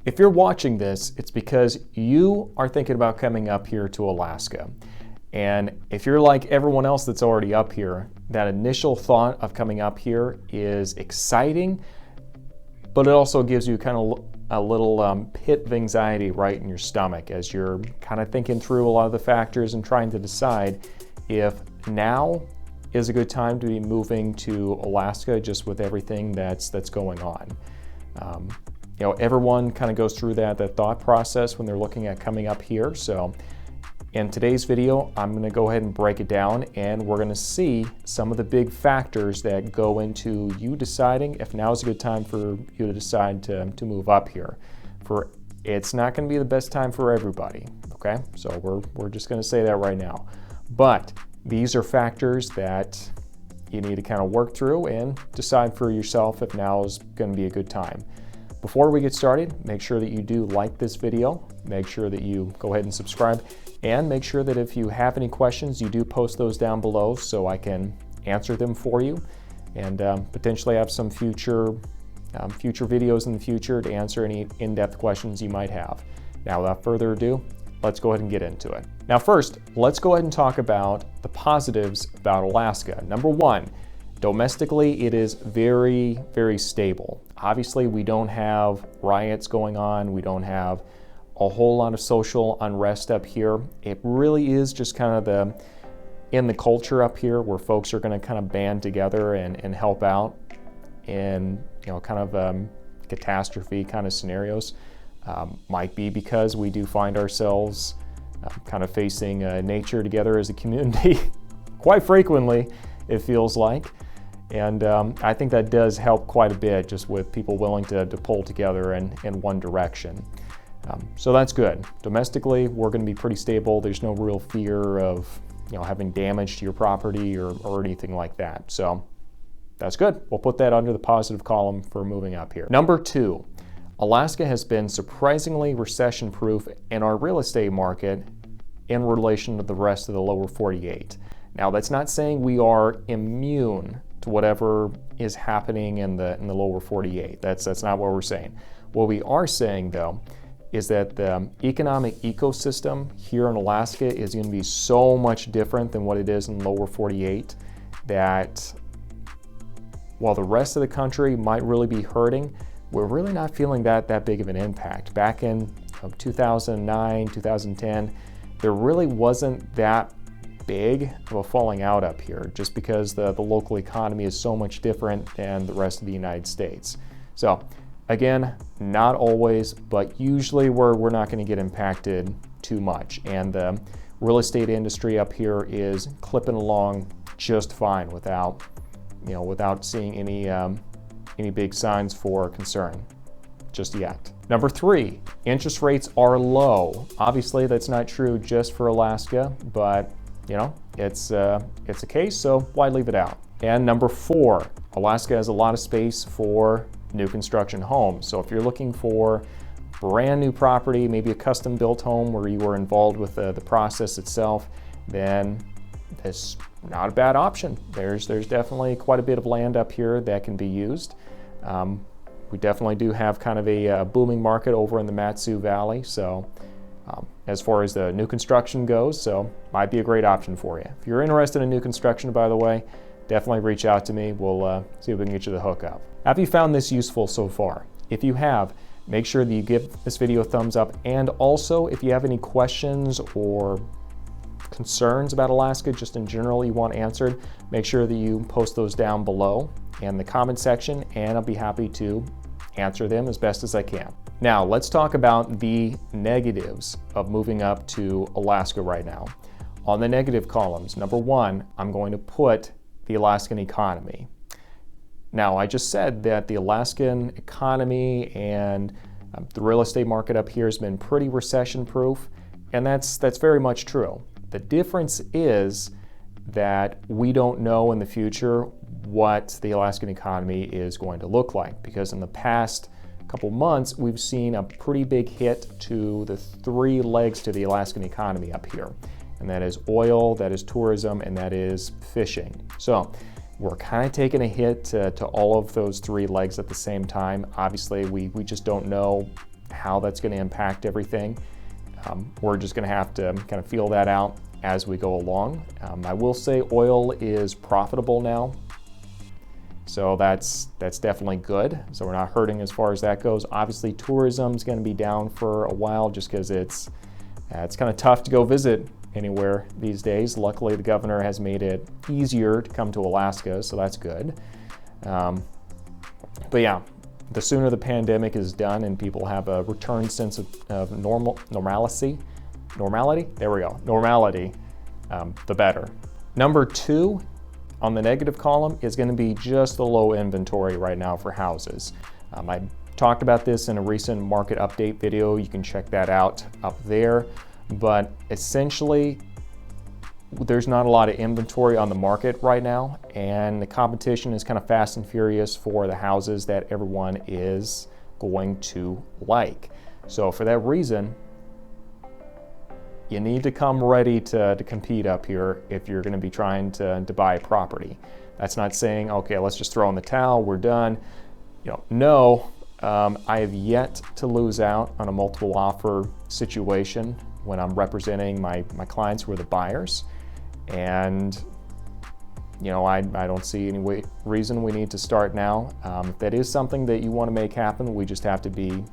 If you're watching this, it's because you are thinking about coming up here to Alaska. And if you're like everyone else that's already up here, that initial thought of coming up here is exciting, but it also gives you kind of a little pit of anxiety right in your stomach as you're kind of thinking through a lot of the factors and trying to decide if now is a good time to be moving to Alaska just with everything that's going on. Everyone kind of goes through that thought process when they're looking at coming up here. So in today's video, I'm going to go ahead and break it down, and we're going to see some of the big factors that go into you deciding if now is a good time for you to decide to move up here. It's not going to be the best time for everybody, okay? So we're just going to say that right now. But these are factors that you need to kind of work through and decide for yourself if now is going to be a good time. Before we get started, make sure that you do like this video, make sure that you go ahead and subscribe, and make sure that if you have any questions, you do post those down below so I can answer them for you and potentially have some future videos in the future to answer any in-depth questions you might have. Now, without further ado, let's go ahead and get into it. Now, first, let's go ahead and talk about the positives about Alaska. Number one, domestically, it is very, very stable. Obviously, we don't have riots going on. We don't have a whole lot of social unrest up here. It really is just kind of in the culture up here where folks are going to kind of band together and help out in kind of catastrophe kind of scenarios. Might be because we do find ourselves kind of facing nature together as a community quite frequently, it feels like. And I think that does help quite a bit just with people willing to pull together in one direction. So that's good. Domestically, we're going to be pretty stable. There's no real fear of having damage to your property or anything like that. So that's good. We'll put that under the positive column for moving up here. Number two, Alaska has been surprisingly recession-proof in our real estate market in relation to the rest of the lower 48. Now, that's not saying we are immune to whatever is happening in the lower 48. That's not what we're saying. What we are saying, though, is that the economic ecosystem here in Alaska is going to be so much different than what it is in the lower 48 that while the rest of the country might really be hurting, we're really not feeling that big of an impact. Back in 2009, 2010, there really wasn't that big of a falling out up here just because the local economy is so much different than the rest of the United States. So again, not always, but usually we're not going to get impacted too much. And the real estate industry up here is clipping along just fine without seeing any big signs for concern just yet. Number three, interest rates are low. Obviously, that's not true just for Alaska, but it's a case, so why leave it out? And number four, Alaska has a lot of space for new construction homes. So if you're looking for brand new property, maybe a custom built home where you were involved with the process itself, then that's not a bad option. There's definitely quite a bit of land up here that can be used. We definitely do have kind of a booming market over in the Mat-Su Valley. So as far as the new construction goes, so might be a great option for you. If you're interested in new construction, by the way, definitely reach out to me. We'll see if we can get you the hookup. Have you found this useful so far? If you have, make sure that you give this video a thumbs up. And also, if you have any questions or concerns about Alaska, just in general you want answered, make sure that you post those down below in the comment section, and I'll be happy to answer them as best as I can. Now, let's talk about the negatives of moving up to Alaska right now. On the negative columns, number one, I'm going to put the Alaskan economy. Now, I just said that the Alaskan economy and the real estate market up here has been pretty recession-proof, and that's very much true. The difference is that we don't know in the future what the Alaskan economy is going to look like, because in the past couple months we've seen a pretty big hit to the three legs to the Alaskan economy up here, and that is oil, that is tourism, and that is fishing. So we're kind of taking a hit to all of those three legs at the same time. Obviously, we just don't know how that's going to impact everything. We're just going to have to kind of feel that out as we go along. I will say oil is profitable now, so that's definitely good. So we're not hurting as far as that goes. Obviously, tourism is going to be down for a while just because it's kind of tough to go visit anywhere these days. Luckily, the governor has made it easier to come to Alaska, so that's good. But yeah, the sooner the pandemic is done and people have a returned sense of normality, there we go, normality, the better. Number 2 on the negative column is going to be just the low inventory right now for houses. I talked about this in a recent market update video. You can check that out up there. But essentially, there's not a lot of inventory on the market right now, and the competition is kind of fast and furious for the houses that everyone is going to like. So for that reason, you need to come ready to compete up here if you're going to be trying to buy a property. That's not saying, okay, let's just throw in the towel, we're done. No, I have yet to lose out on a multiple offer situation when I'm representing my clients who are the buyers. And I don't see any reason we need to start now. If that is something that you want to make happen, we just have to be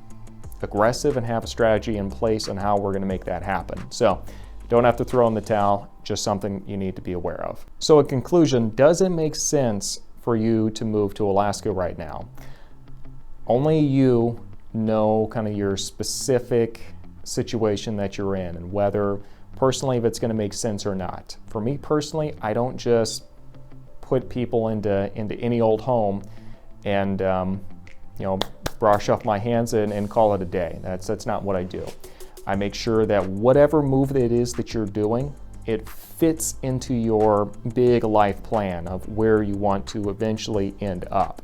aggressive and have a strategy in place on how we're going to make that happen. So don't have to throw in the towel, just something you need to be aware of. So in conclusion, does it make sense for you to move to Alaska right now? Only you know kind of your specific situation that you're in and whether personally if it's going to make sense or not. For me personally, I don't just put people into any old home and brush off my hands and call it a day. That's not what I do. I make sure that whatever move it is that you're doing, it fits into your big life plan of where you want to eventually end up.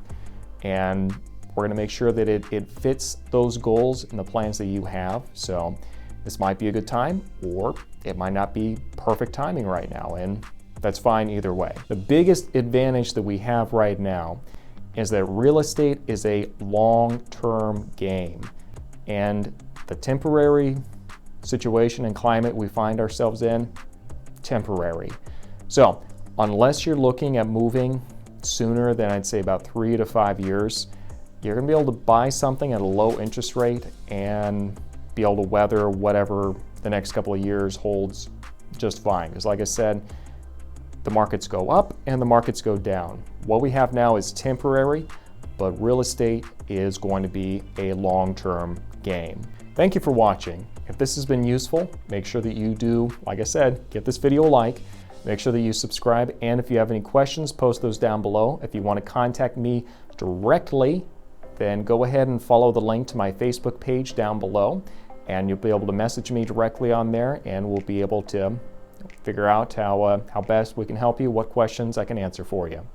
And we're going to make sure that it fits those goals and the plans that you have. So this might be a good time, or it might not be perfect timing right now, and that's fine either way. The biggest advantage that we have right now is that real estate is a long-term game, and the temporary situation and climate we find ourselves in, temporary. So unless you're looking at moving sooner than I'd say about 3 to 5 years, you're going to be able to buy something at a low interest rate and be able to weather whatever the next couple of years holds just fine. Because like I said, the markets go up and the markets go down. What we have now is temporary, but real estate is going to be a long-term game. Thank you for watching. If this has been useful, make sure that you do, like I said, give this video a like, make sure that you subscribe, and if you have any questions, post those down below. If you want to contact me directly, then go ahead and follow the link to my Facebook page down below, and you'll be able to message me directly on there, and we'll be able to figure out how best we can help you, what questions I can answer for you.